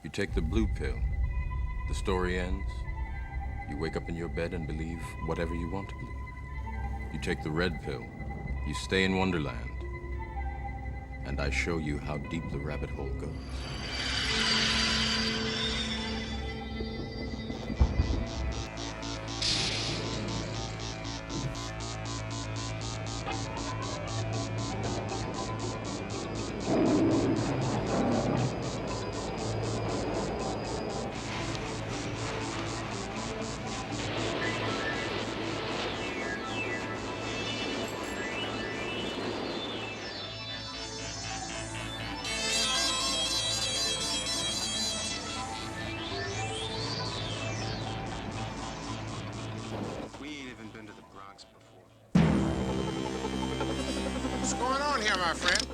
You take the blue pill. The story ends. You wake up in your bed and believe whatever you want to believe. You take the red pill. You stay in Wonderland. And I show you how deep the rabbit hole goes. What's going on here, my friend?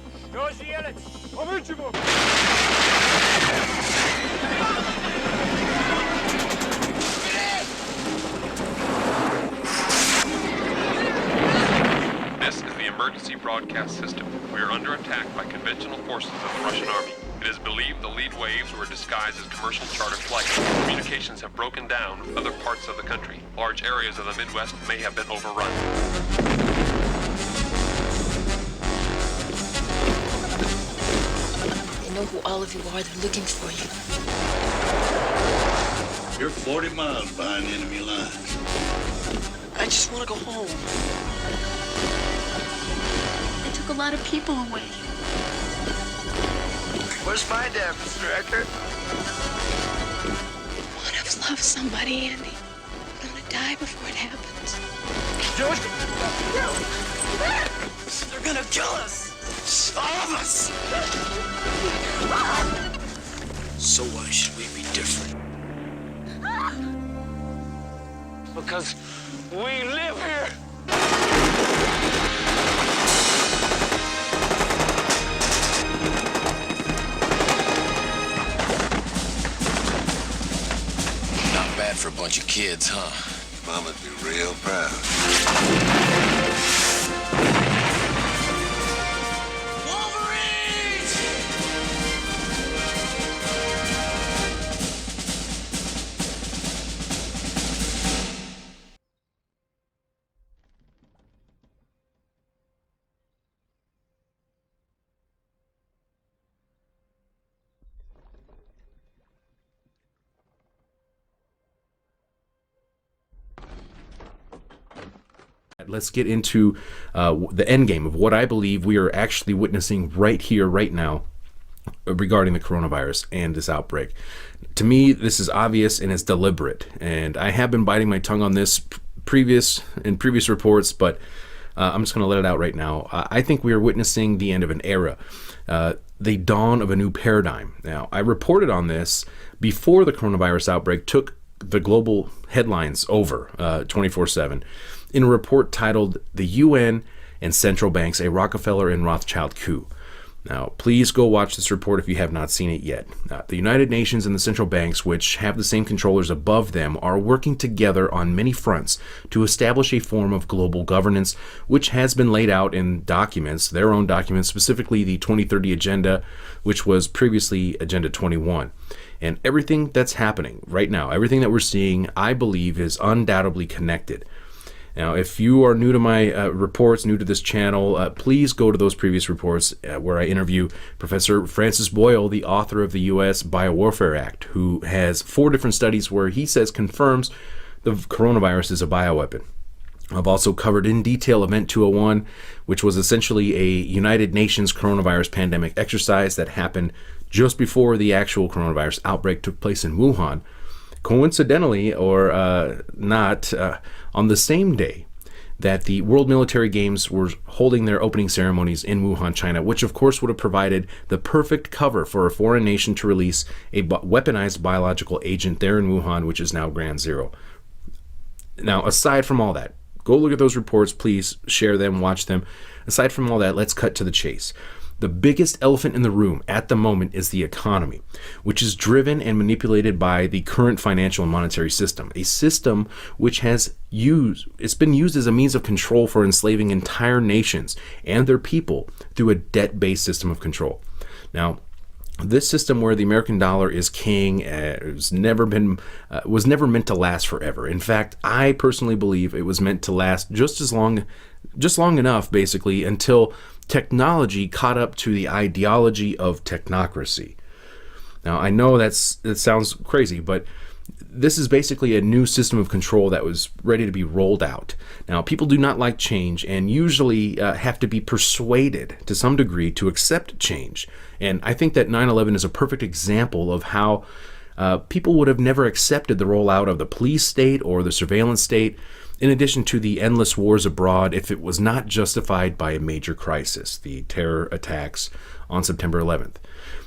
This is the emergency broadcast system. We are under attack by conventional forces of the Russian army. It is believed the lead waves were disguised as commercial charter flights. Communications have broken down with other parts of the country. Large areas of the Midwest may have been overrun. They know who all of you are. They're looking for you. You're 40 miles behind enemy lines. I just want to go home. They took a lot of people away. Where's my dad, Mr. Eckert? Want to love somebody, Andy. I'm gonna die before it happens. They're gonna kill us. All of us. So why should we be different? Because we live here. Not bad for a bunch of kids, huh? Mama'd be real proud. Let's get into the endgame of what I believe we are actually witnessing right here, right now, regarding the coronavirus and this outbreak. To me, this is obvious and it's deliberate. And I have been biting my tongue on this in previous reports, but I'm just going to let it out right now. I think we are witnessing the end of an era, the dawn of a new paradigm. Now, I reported on this before the coronavirus outbreak took the global headlines over 24/7 in a report titled "The UN and Central Banks: A Rockefeller and Rothschild Coup." Now, please go watch this report if you have not seen it yet. The United Nations and the central banks, which have the same controllers above them, are working together on many fronts to establish a form of global governance, which has been laid out in documents, their own documents, specifically the 2030 Agenda, which was previously Agenda 21. And everything that's happening right now, everything that we're seeing, I believe is undoubtedly connected. Now, if you are new to my reports, new to this channel, please go to those previous reports where I interview Professor Francis Boyle, the author of the U.S. Biowarfare Act, who has 4 different studies where he says confirms the coronavirus is a bioweapon. I've also covered in detail Event 201, which was essentially a United Nations coronavirus pandemic exercise that happened just before the actual coronavirus outbreak took place in Wuhan. Coincidentally, or not, on the same day that the World Military Games were holding their opening ceremonies in Wuhan, China, which of course would have provided the perfect cover for a foreign nation to release a weaponized biological agent there in Wuhan, which is now Ground Zero. Now, aside from all that, go look at those reports, please share them, watch them. Aside from all that, let's cut to the chase. The biggest elephant in the room at the moment is the economy, which is driven and manipulated by the current financial and monetary system, a system which it's been used as a means of control for enslaving entire nations and their people through a debt-based system of control. Now, This system where the American dollar is king was never meant to last forever. In fact, I personally believe it was meant to last just long enough, basically, until technology caught up to the ideology of technocracy. Now, I know that sounds crazy, but this is basically a new system of control that was ready to be rolled out. Now, people do not like change and usually have to be persuaded to some degree to accept change. And I think that 9/11 is a perfect example of how people would have never accepted the rollout of the police state or the surveillance state, in addition to the endless wars abroad, if it was not justified by a major crisis, the terror attacks on September 11th.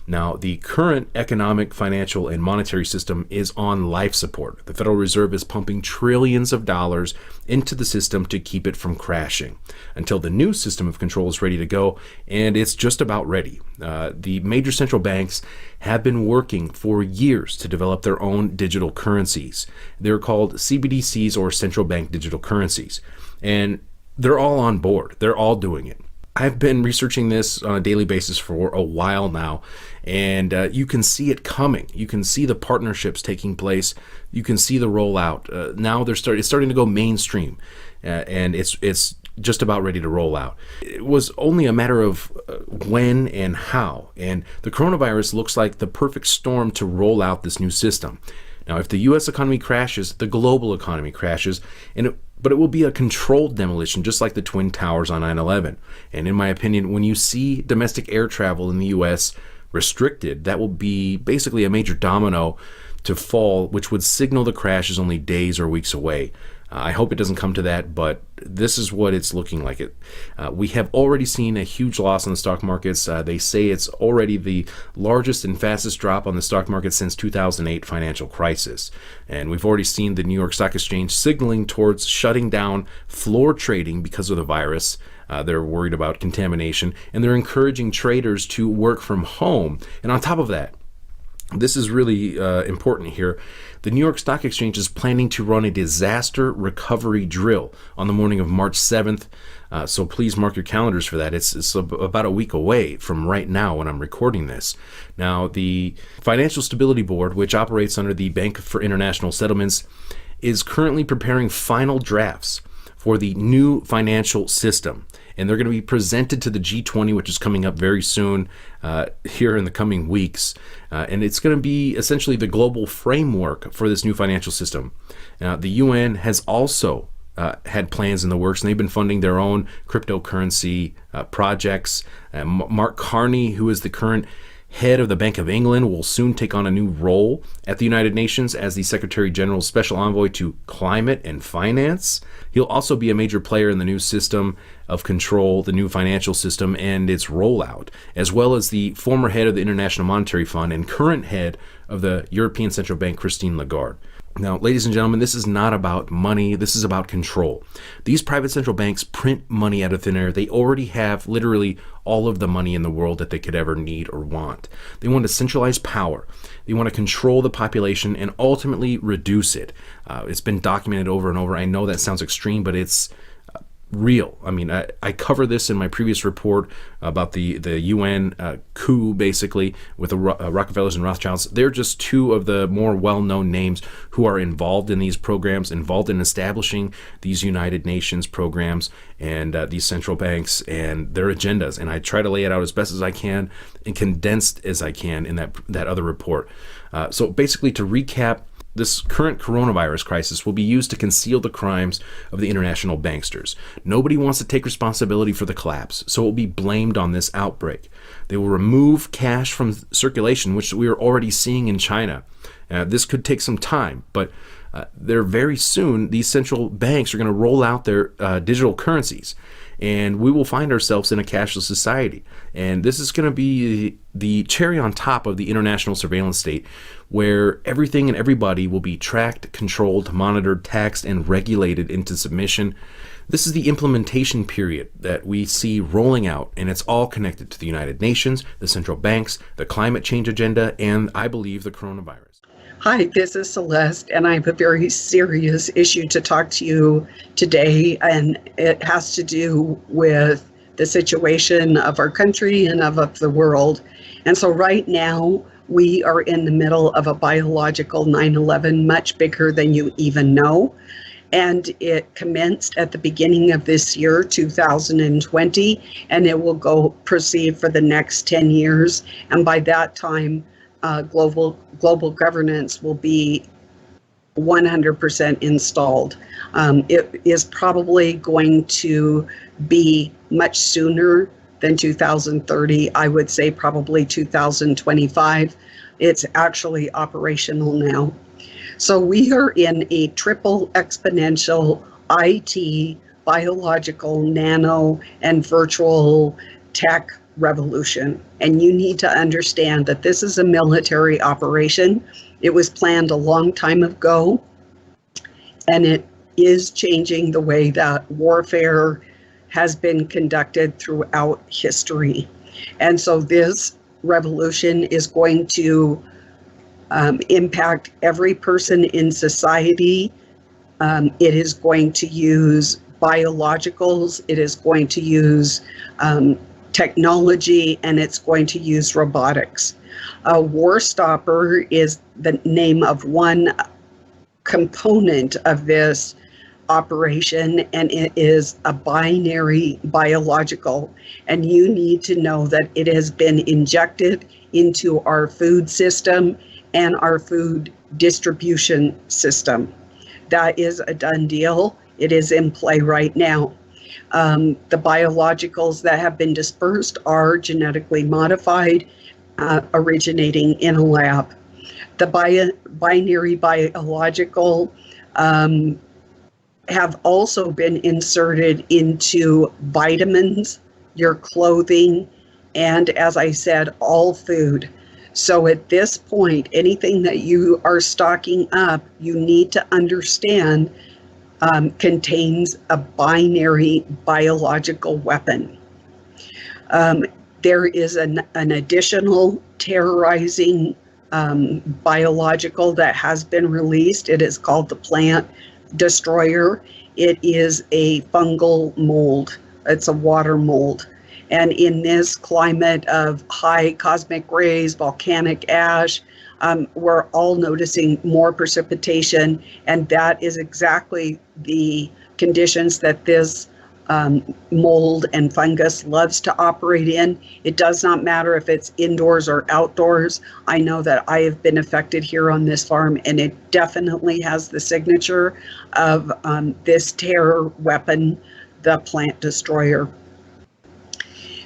Now, the current economic, financial, and monetary system is on life support. The Federal Reserve is pumping trillions of dollars into the system to keep it from crashing until the new system of control is ready to go, and it's just about ready. The major central banks have been working for years to develop their own digital currencies. They're called CBDCs, or central bank digital currencies, and they're all on board. They're all doing it. I've been researching this on a daily basis for a while now, and you can see it coming. You can see the partnerships taking place. You can see the rollout. Now it's starting to go mainstream, and it's just about ready to roll out. It was only a matter of when and how, and the coronavirus looks like the perfect storm to roll out this new system. Now, if the U.S. economy crashes, the global economy crashes, but it will be a controlled demolition, just like the Twin Towers on 9/11. And in my opinion, when you see domestic air travel in the U.S. restricted, that will be basically a major domino to fall, which would signal the crash is only days or weeks away. I hope it doesn't come to that, but this is what it's looking like. We have already seen a huge loss on the stock markets. They say it's already the largest and fastest drop on the stock market since 2008 financial crisis. And we've already seen the New York Stock Exchange signaling towards shutting down floor trading because of the virus. They're worried about contamination, and they're encouraging traders to work from home. And on top of that, this is really important here. The New York Stock Exchange is planning to run a disaster recovery drill on the morning of March 7th. So please mark your calendars for that. It's about a week away from right now when I'm recording this. Now, the Financial Stability Board, which operates under the Bank for International Settlements, is currently preparing final drafts for the new financial system. And they're going to be presented to the G20, which is coming up very soon here in the coming weeks. And it's going to be essentially the global framework for this new financial system. The UN has also had plans in the works, and they've been funding their own cryptocurrency projects. Mark Carney, who is the current head of the Bank of England, will soon take on a new role at the United Nations as the Secretary General's Special Envoy to Climate and Finance. He'll also be a major player in the new system of control, the new financial system, and its rollout, as well as the former head of the International Monetary Fund and current head of the European Central Bank, Christine Lagarde. Now, ladies and gentlemen, this is not about money. This is about control. These private central banks print money out of thin air. They already have literally all of the money in the world that they could ever need or want. They want to centralize power. They want to control the population and ultimately reduce it. It's been documented over and over. I know that sounds extreme, but it's real. I mean, I cover this in my previous report about the UN coup, basically, with the Rockefellers and Rothschilds. They're just two of the more well-known names who are involved in these programs, involved in establishing these United Nations programs and these central banks and their agendas. And I try to lay it out as best as I can and condensed as I can in that other report. So basically, to recap, this current coronavirus crisis will be used to conceal the crimes of the international banksters. Nobody wants to take responsibility for the collapse, so it will be blamed on this outbreak. They will remove cash from circulation, which we are already seeing in China. This could take some time, but very soon these central banks are going to roll out their digital currencies, and we will find ourselves in a cashless society. And this is going to be the cherry on top of the international surveillance state, where everything and everybody will be tracked, controlled, monitored, taxed, and regulated into submission. This is the implementation period that we see rolling out, and it's all connected to the United Nations, the central banks, the climate change agenda, and I believe the coronavirus. Hi, this is Celeste, and I have a very serious issue to talk to you today, and it has to do with the situation of our country and of the world. And so right now, we are in the middle of a biological 9/11, much bigger than you even know. And it commenced at the beginning of this year, 2020, and it will proceed for the next 10 years. And by that time, global governance will be 100% installed. It is probably going to be much sooner than 2030. I would say probably 2025. It's actually operational now. So we are in a triple exponential IT, biological, nano, and virtual tech revolution. And you need to understand that this is a military operation. It was planned a long time ago, and it is changing the way that warfare has been conducted throughout history. And so this revolution is going to impact every person in society. It is going to use biologicals, it is going to use technology, and it's going to use robotics. War Stopper is the name of one component of this operation, and it is a binary biological. And you need to know that it has been injected into our food system and our food distribution system. That is a done deal. It is in play right now. The biologicals that have been dispersed are genetically modified, originating in a lab. The binary biological have also been inserted into vitamins, your clothing, and, as I said, all food. So at this point, anything that you are stocking up, you need to understand contains a binary biological weapon. There is an additional terrorizing biological that has been released. It is called the plant destroyer. It is a fungal mold. It's a water mold. And in this climate of high cosmic rays, volcanic ash, we're all noticing more precipitation, and that is exactly the conditions that this mold and fungus loves to operate in. It does not matter if it's indoors or outdoors. I know that I have been affected here on this farm, and it definitely has the signature of this terror weapon, the plant destroyer.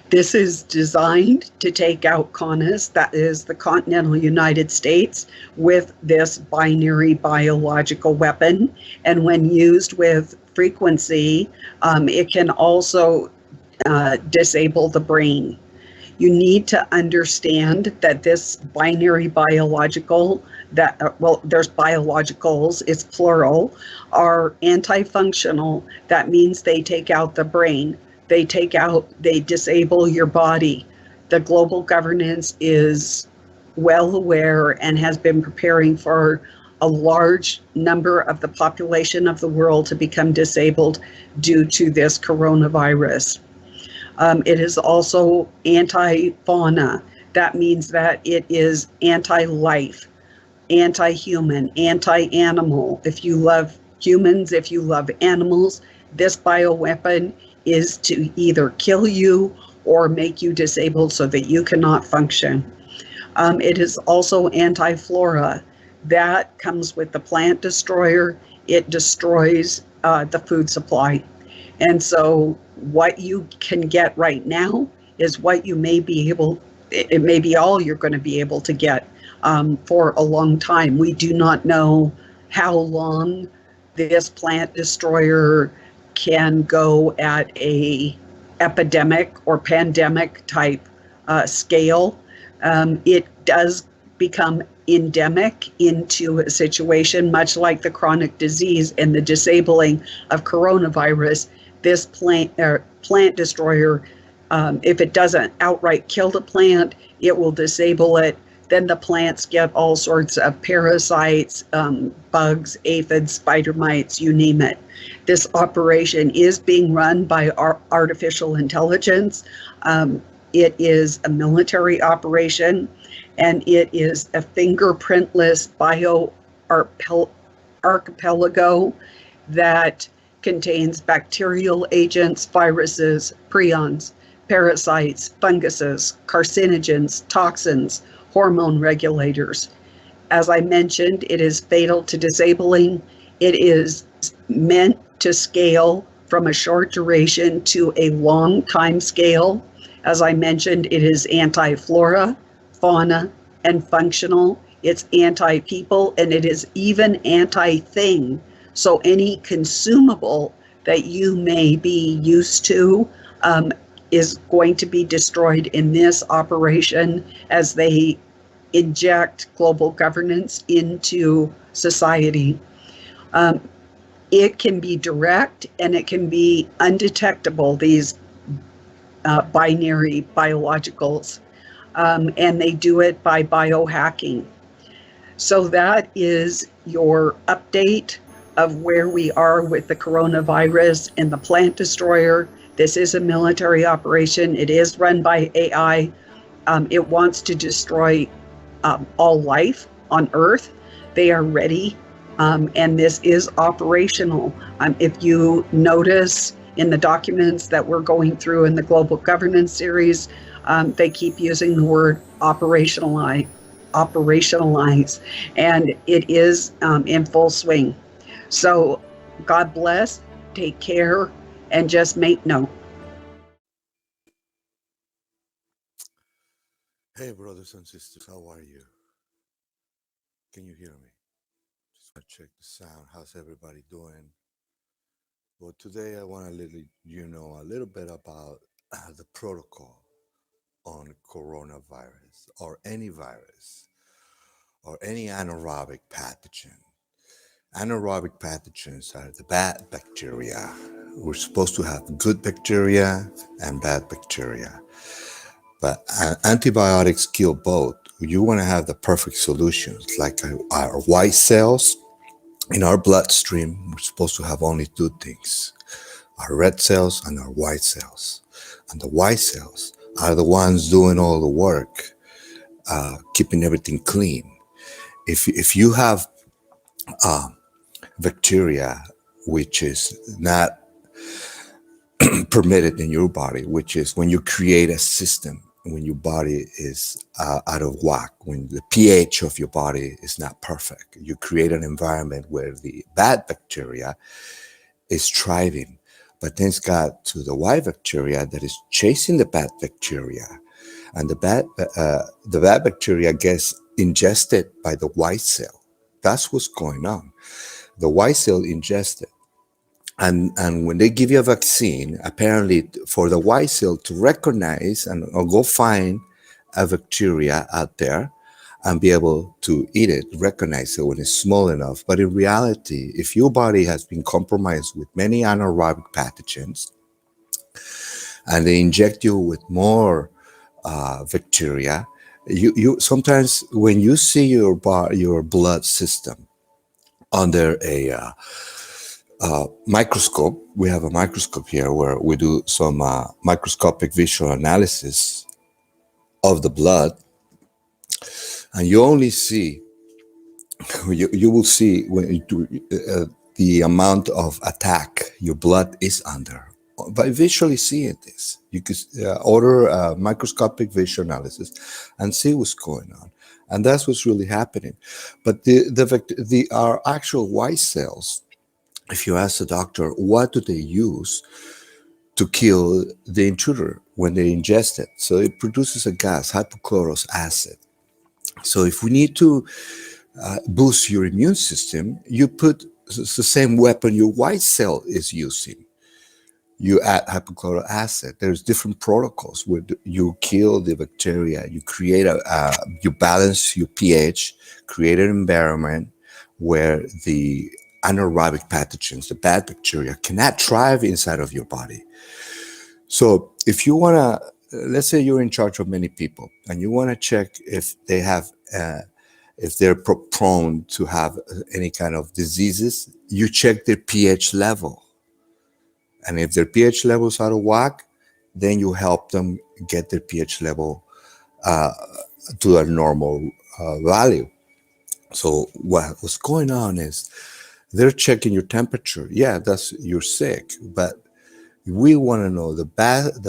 This is designed to take out CONUS, that is the continental United States, with this binary biological weapon. And when used with frequency, it can also disable the brain. You need to understand that this binary biological, there's biologicals, it's plural, are anti-functional. That means they take out the brain. They disable your body. The global governance is well aware and has been preparing for a large number of the population of the world to become disabled due to this coronavirus. It is also anti-fauna. That means that it is anti-life, anti-human, anti-animal. If you love humans, if you love animals, this bioweapon is to either kill you or make you disabled so that you cannot function. It is also anti-flora. That comes with the plant destroyer. It destroys the food supply. And so what you can get right now is what you may be able, it may be all you're going to be able to get for a long time. We do not know how long this plant destroyer can go at a epidemic or pandemic type scale. It does become endemic into a situation much like the chronic disease and the disabling of coronavirus. This plant destroyer, if it doesn't outright kill the plant, it will disable it. Then the plants get all sorts of parasites, bugs, aphids, spider mites, you name it. This operation is being run by artificial intelligence. It is a military operation, and it is a fingerprintless archipelago that contains bacterial agents, viruses, prions, parasites, funguses, carcinogens, toxins, hormone regulators. As I mentioned, it is fatal to disabling. It is meant to scale from a short duration to a long time scale. As I mentioned, it is anti-flora, fauna, and functional. It's anti-people, and it is even anti-thing. So any consumable that you may be used to is going to be destroyed in this operation as they inject global governance into society. It can be direct and it can be undetectable, these binary biologicals, and they do it by biohacking. So that is your update of where we are with the coronavirus and the plant destroyer. This is a military operation. It is run by AI. It wants to destroy all life on Earth. They are ready, and this is operational. If you notice in the documents that we're going through in the Global Governance series, they keep using the word operationalize, and it is in full swing. So God bless, take care, and just make note. Hey, brothers and sisters, how are you? Can you hear me? Just want to check the sound. How's everybody doing? Well, today I want to let you know a little bit about the protocol on coronavirus or any virus or any anaerobic pathogen. Anaerobic pathogens are the bad bacteria. We're supposed to have good bacteria and bad bacteria. But antibiotics kill both. You want to have the perfect solutions, like our white cells in our bloodstream. We're supposed to have only two things: our red cells and our white cells. And the white cells are the ones doing all the work, keeping everything clean. If you have bacteria which is not permitted in your body, which is when you create a system, when your body is out of whack, when the pH of your body is not perfect, you create an environment where the bad bacteria is thriving. But then it's got to the white bacteria that is chasing the bad bacteria, and the bad bacteria gets ingested by the white cell. That's what's going on. The white cell ingested. And when they give you a vaccine, apparently for the white cell to recognize or go find a bacteria out there and be able to eat it, recognize it when it's small enough. But in reality, if your body has been compromised with many anaerobic pathogens and they inject you with more bacteria, you sometimes when you see your blood system under a microscope. We have a microscope here where we do some microscopic visual analysis of the blood, and you only see you will see when you do the amount of attack your blood is under by visually seeing this. You could order a microscopic visual analysis and see what's going on, and that's what's really happening. But our actual white cells, if you ask the doctor, what do they use to kill the intruder when they ingest it? So it produces a gas, hypochlorous acid. So if we need to boost your immune system, you put the same weapon your white cell is using. You add hypochlorous acid. There's different protocols where you kill the bacteria. You create you balance your pH, create an environment where the anaerobic pathogens, the bad bacteria, cannot thrive inside of your body. So if you want to, let's say you're in charge of many people and you want to check if they have, if they're prone to have any kind of diseases, you check their pH level. And if their pH level is out of whack, then you help them get their pH level to a normal value. So what's going on is they're checking your temperature. Yeah, that's you're sick, but we want to know the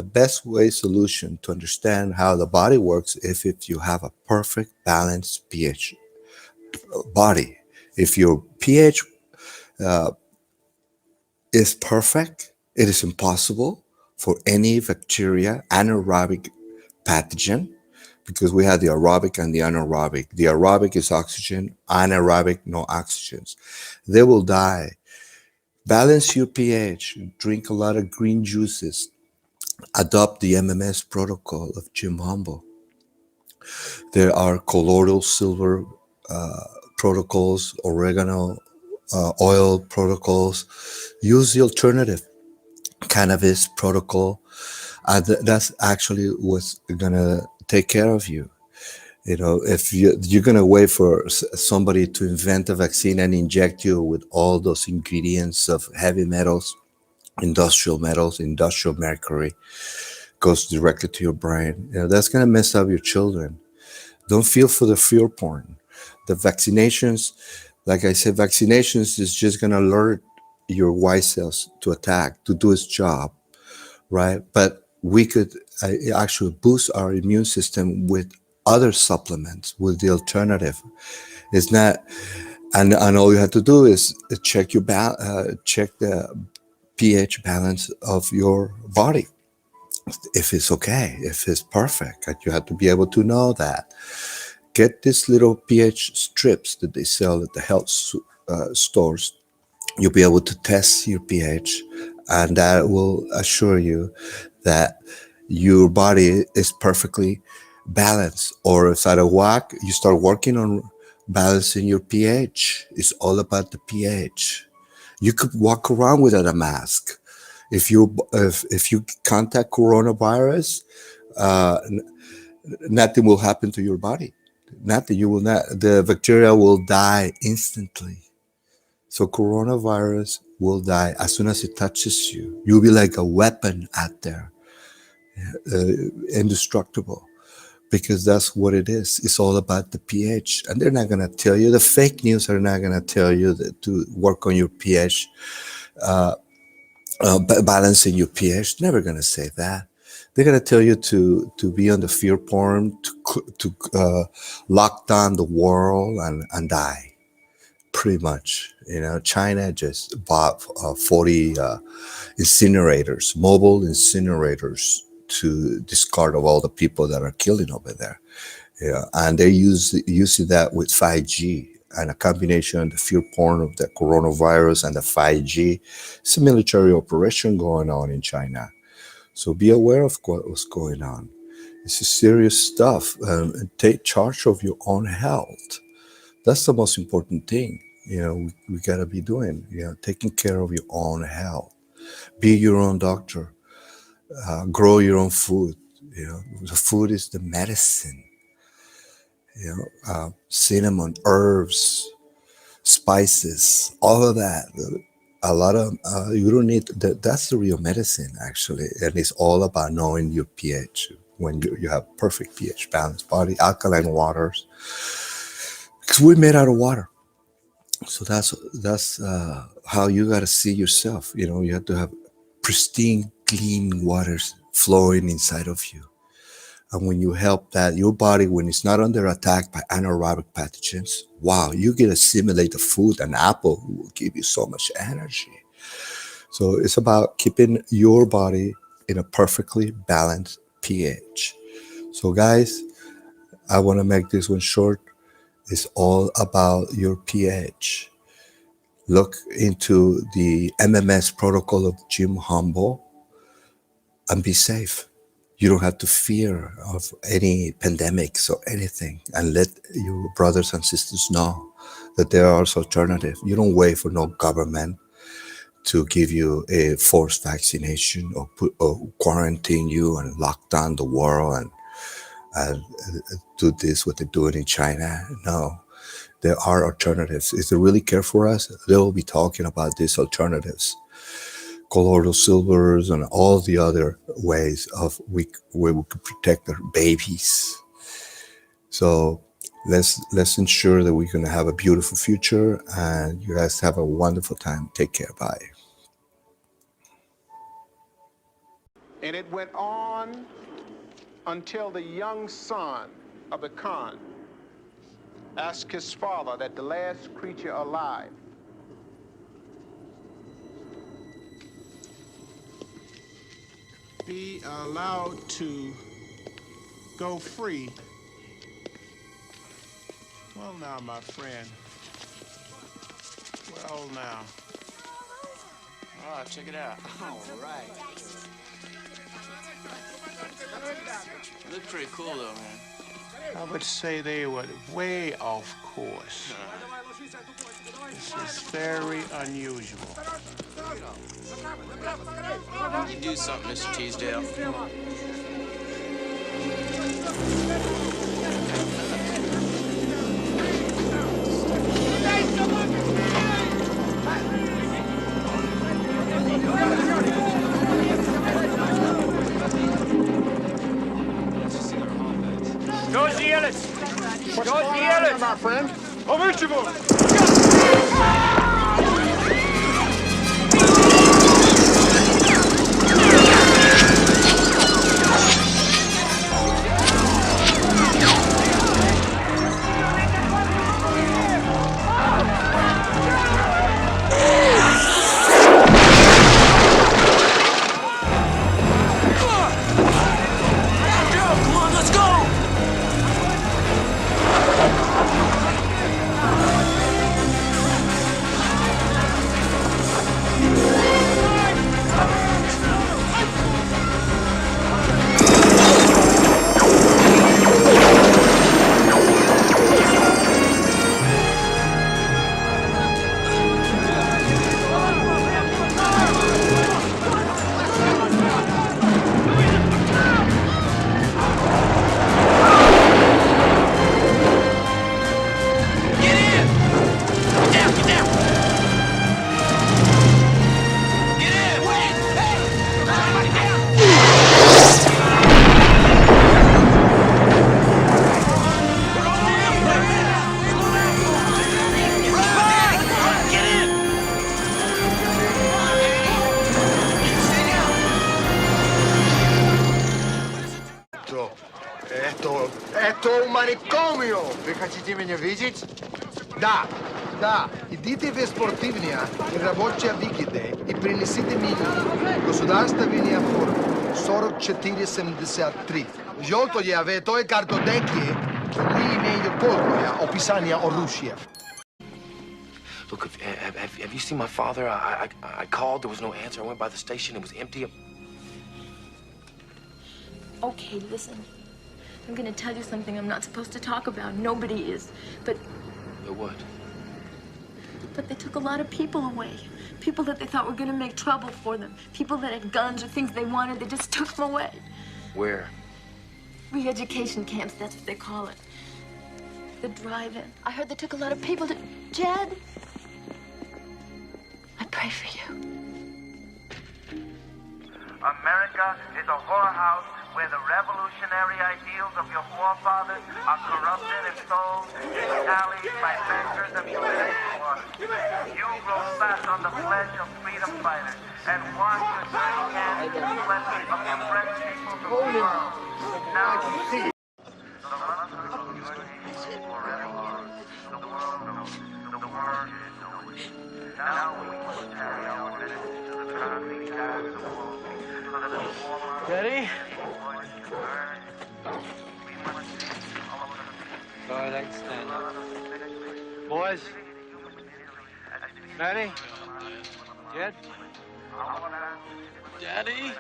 best way solution to understand how the body works if you have a perfect balanced pH body. If your pH is perfect, it is impossible for any bacteria, anaerobic pathogen, because we have the aerobic and the anaerobic. The aerobic is oxygen, anaerobic, no oxygens. They will die. Balance your pH, drink a lot of green juices, adopt the MMS protocol of Jim Humble. There are colloidal silver protocols, oregano oil protocols. Use the alternative cannabis protocol. That's actually what's gonna take care of you. You know, if you're gonna wait for somebody to invent a vaccine and inject you with all those ingredients of heavy metals, industrial mercury, goes directly to your brain. You know, that's gonna mess up your children. Don't feel for the fear porn. The vaccinations, like I said, vaccinations is just gonna alert your white cells to attack, to do its job, right? But we could actually boost our immune system with other supplements, with the alternative. It's not, and all you have to do is check check the pH balance of your body. If it's okay, if it's perfect, and you have to be able to know that. Get these little pH strips that they sell at the health stores. You'll be able to test your pH, and that will assure you that your body is perfectly balanced. Or if out of whack, you start working on balancing your pH. It's all about the pH. You could walk around without a mask. If you contact coronavirus, nothing will happen to your body. Nothing. You will not. The bacteria will die instantly. So coronavirus will die as soon as it touches you. You'll be like a weapon out there, indestructible, because that's what it is. It's all about the pH, and they're not gonna tell you. The fake news are not gonna tell you that to work on your pH, balancing your pH. Never gonna say that. They're gonna tell you to be on the fear porn, to lock down the world and die. Pretty much, you know. China just bought 40 incinerators, mobile incinerators, to discard of all the people that are killing over there. Yeah, and they're using that with 5G. And a combination of the fear porn of the coronavirus and the 5G. It's a military operation going on in China. So be aware of what's going on. This is serious stuff. And take charge of your own health. That's the most important thing. You know, we gotta be doing. You know, taking care of your own health. Be your own doctor. Grow your own food. You know, the food is the medicine. You know, cinnamon, herbs, spices, all of that. A lot of you don't need that. That's the real medicine, actually, and it's all about knowing your pH. When you have perfect pH balanced body, alkaline waters, because we're made out of water. So that's how you got to see yourself. You know, you have to have pristine, clean waters flowing inside of you. And when you help that, your body, when it's not under attack by anaerobic pathogens, wow, you can assimilate the food. An apple will give you so much energy. So it's about keeping your body in a perfectly balanced pH. So guys, I want to make this one short. It's all about your pH. Look into the MMS protocol of Jim Humble and be safe. You don't have to fear of any pandemics or anything, and let your brothers and sisters know that there are alternatives. You don't wait for no government to give you a forced vaccination or quarantine you and lock down the world and do this what they're doing in China. No, there are alternatives. If they really care for us, they will be talking about these alternatives. colloidal silvers and all the other ways of we could protect our babies. So let's ensure that we're going to have a beautiful future, and you guys have a wonderful time. Take care. Bye. And it went on until the young son of the Khan asked his father, that the last creature alive, be allowed to go free. Well now, my friend. Well now. All right, check it out. All right. Look pretty cool, though, man. I would say they were way off course. This is very unusual. You do something, Mr. Teasdale. What's going on, my friend? Это маникомио! Вы хотите меня видеть? Да, да. Идите в спортивная и рабочая выгоды и принесите меню. Государственная форма 4473. Желтое в той картотеке не имеет полное описание оружия. Look, have you seen my father? I called, there was no answer. I went by the station, it was empty. Okay, listen. I'm gonna tell you something I'm not supposed to talk about. Nobody is. But What? they took a lot of people away. People that they thought were gonna make trouble for them. People that had guns or things they wanted, they just took them away. Where? Re-education camps, that's what they call it. The drive-in. I heard they took a lot of people to... Jed? I pray for you. America is a whorehouse where the revolutionary ideals of your forefathers are corrupted and sold in alleys by bankers and political ones. You grow fat on the flesh of freedom fighters and wash your dirty hands in the sweat of your French people of the world. Now you see. Now we must carry our message to the concrete guys of the world. Ready? All right, I can stand up. Boys? Ready? Jed? Daddy?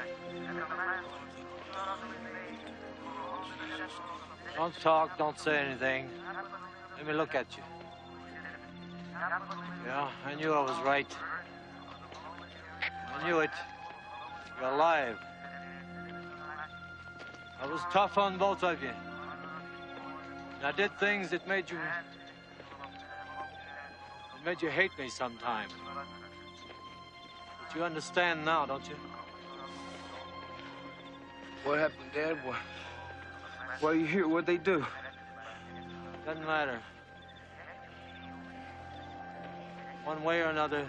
Don't talk, don't say anything. Let me look at you. Yeah, I knew I was right. I knew it. You're alive. I was tough on both of you. And I did things that made you hate me sometime. But you understand now, don't you? What happened, Dad? Why are you here? What'd they do? Doesn't matter. One way or another,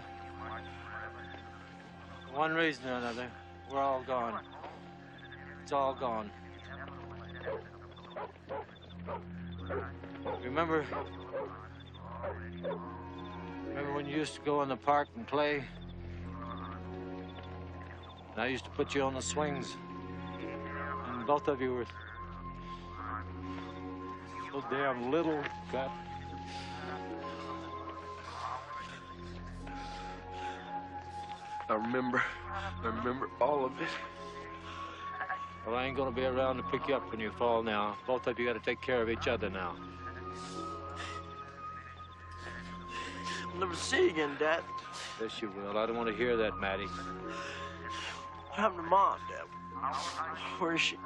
for one reason or another, we're all gone. It's all gone. Remember when you used to go in the park and play? And I used to put you on the swings. And both of you were so damn little, fat. I remember all of it. Well, I ain't gonna be around to pick you up when you fall now. Both of you gotta take care of each other now. I'll never see you again, Dad. Yes, you will. I don't want to hear that, Maddie. What happened to Mom, Dad? Where is she?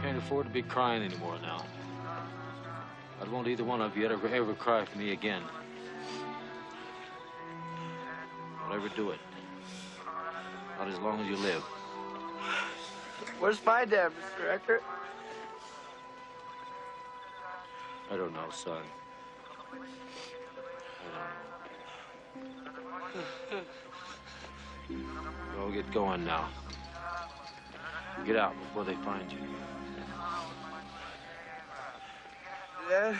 Can't afford to be crying anymore now. I don't want either one of you to ever cry for me again. Don't ever do it. Not as long as you live. Where's my dad, Mr. Eckert? I don't know, son. I don't know. Go get going now. Get out before they find you. Dad?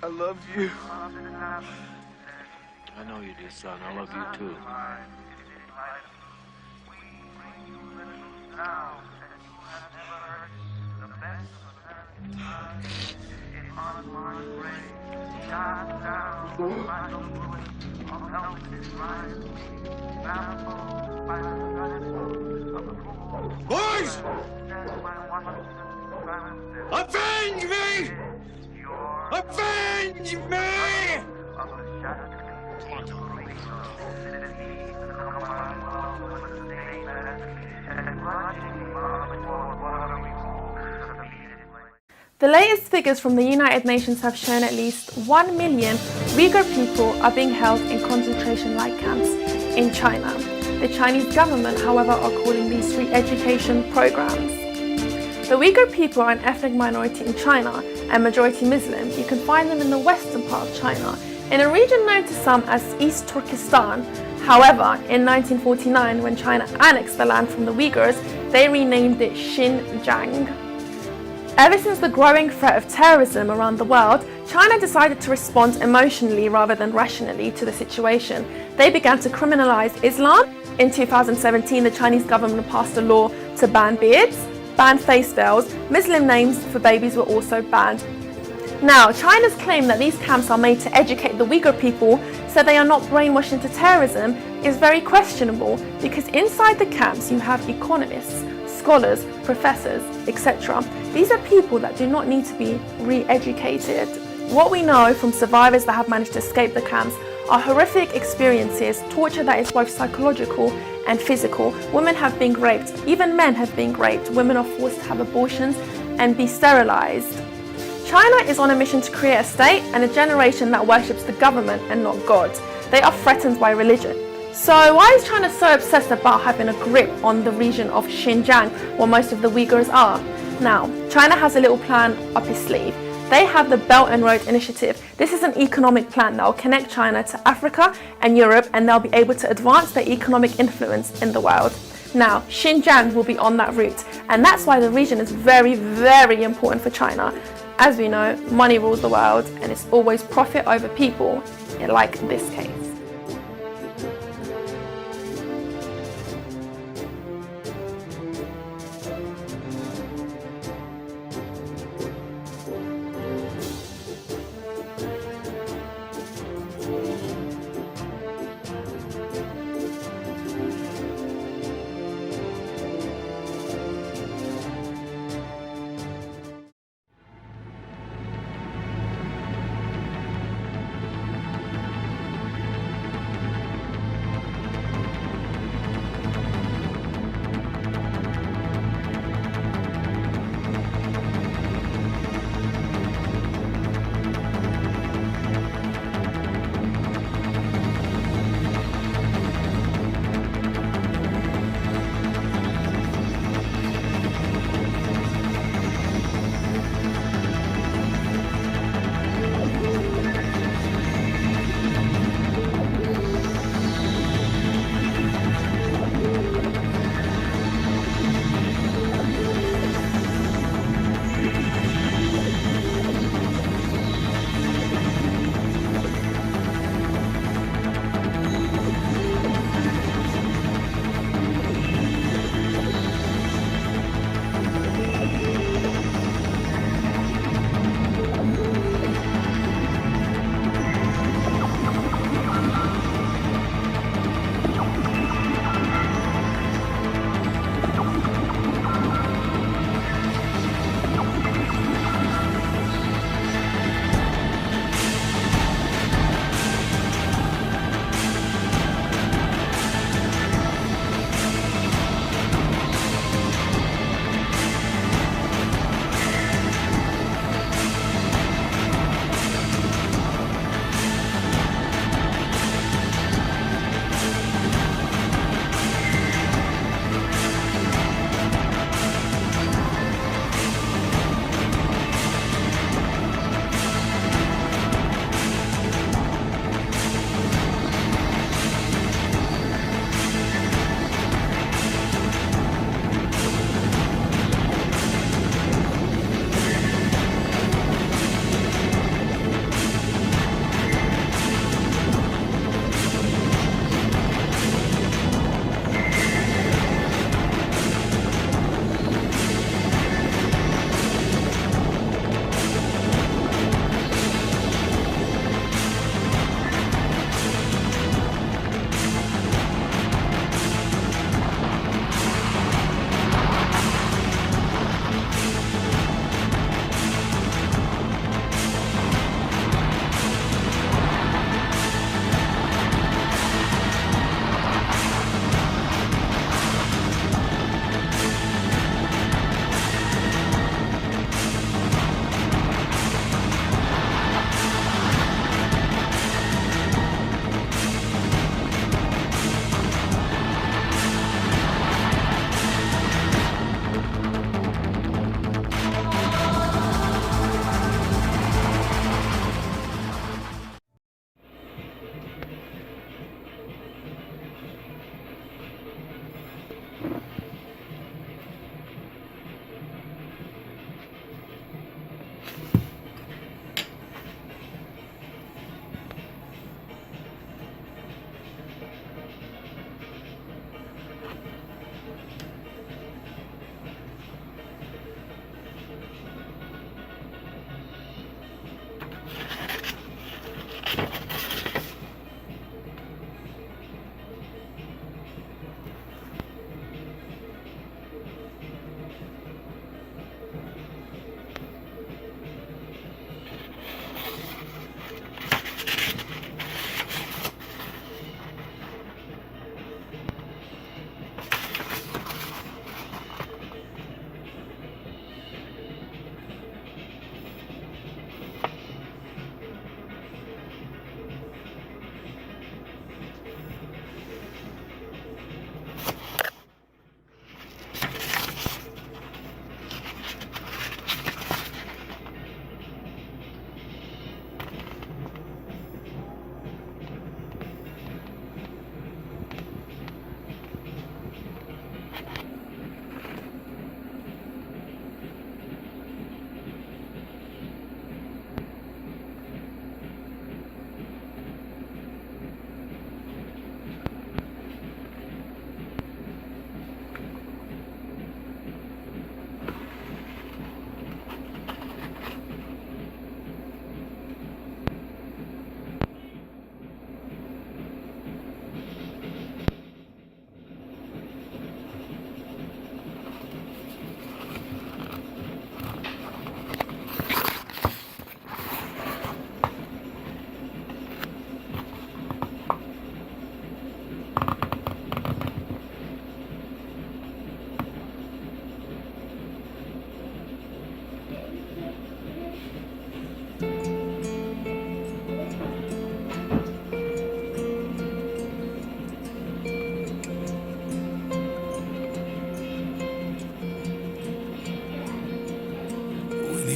I love you. I know you do, son. I love you too. Boys! Avenge me! Avenge me! The latest figures from the United Nations have shown at least 1 million Uyghur people are being held in concentration-like camps in China. The Chinese government, however, are calling these re-education programs. The Uyghur people are an ethnic minority in China and majority Muslim. You can find them in the western part of China, in a region known to some as East Turkestan. However, in 1949, when China annexed the land from the Uyghurs, they renamed it Xinjiang. Ever since the growing threat of terrorism around the world, China decided to respond emotionally rather than rationally to the situation. They began to criminalize Islam. In 2017, the Chinese government passed a law to ban beards, ban face veils. Muslim names for babies were also banned. Now, China's claim that these camps are made to educate the Uyghur people so they are not brainwashed into terrorism is very questionable, because inside the camps you have economists, scholars, professors, etc. These are people that do not need to be re-educated. What we know from survivors that have managed to escape the camps are horrific experiences, torture that is both psychological and physical. Women have been raped, even men have been raped. Women are forced to have abortions and be sterilized. China is on a mission to create a state and a generation that worships the government and not God. They are threatened by religion. So why is China so obsessed about having a grip on the region of Xinjiang, where most of the Uyghurs are? Now, China has a little plan up its sleeve. They have the Belt and Road Initiative. This is an economic plan that will connect China to Africa and Europe, and they'll be able to advance their economic influence in the world. Now, Xinjiang will be on that route, and that's why the region is very, very important for China. As we know, money rules the world, and it's always profit over people, like this case.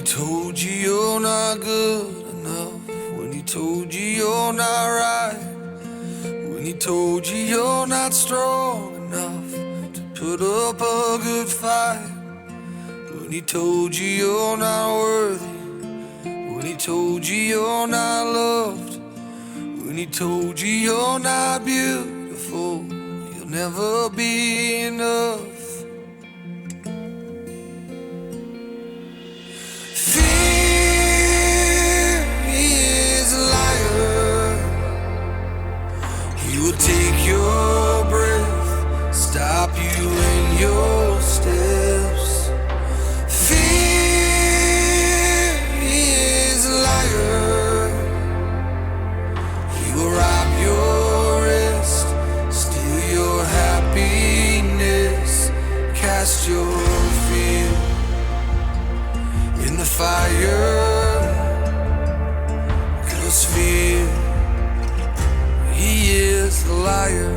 told you you're not good enough, when he told you you're not right, when he told you you're not strong enough to put up a good fight, when he told you you're not worthy, when he told you you're not loved, when he told you you're not beautiful, you'll never be enough. He will take your breath, stop you in your steps. Fear is a liar. He will rob your rest, steal your happiness, cast your fear in the fire. 'Cause fear, he is a liar.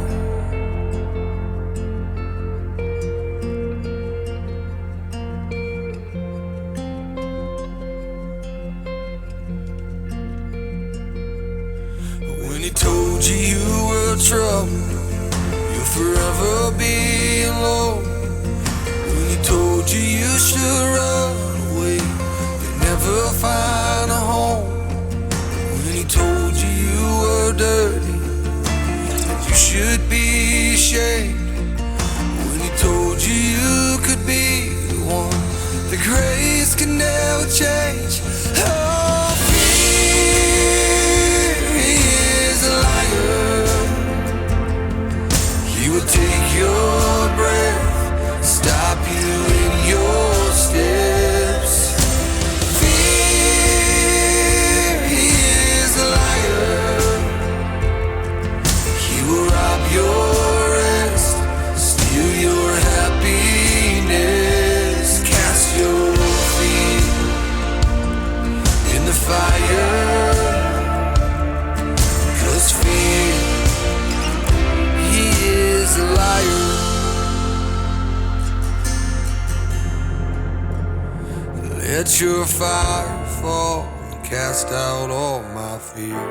When he told you you were trouble, you'll forever be alone. When he told you you should run away, you'll never find a home. When he told you you were dirty, you should be ashamed. When he told you you could be the one, the grace can never change. Oh, fear, he is a liar. He will take your breath, stop you in your steps. Fear, he is a liar. He will rob your rest, steal your happiness, cast your feet in the fire. 'Cause fear, he is a liar. Let your fire fall and cast out all my fear.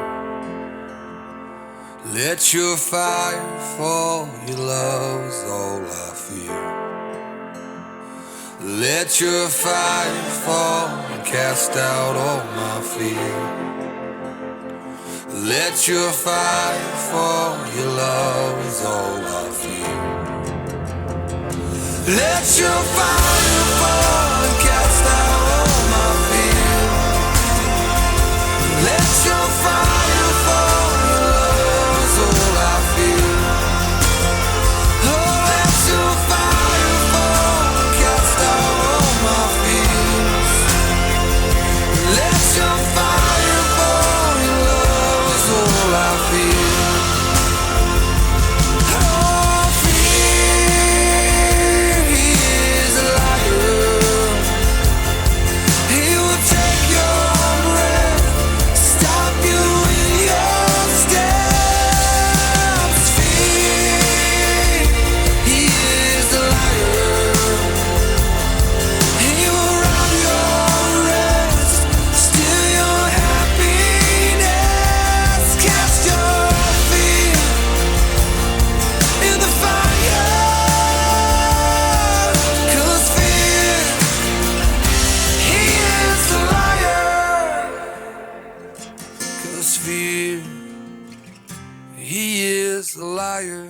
Let your fire fall, your love is all I fear. Let your fire fall and cast out all my fear. Let your fire fall, your love is all I fear. Let your fire fall and cast out all my fear. Let your fire fall, your love is all I feel. Oh, let your fire fall and cast out all my fears. Let your fire fall, your love is all I feel. Oh, fear, he is a liar. He will take your breath, stop you in your steps. Fear, he is a liar. He will rob your rest, steal your happiness, cast your fear in the fire. 'Cause fear, he is a liar. 'Cause fear, he is a liar.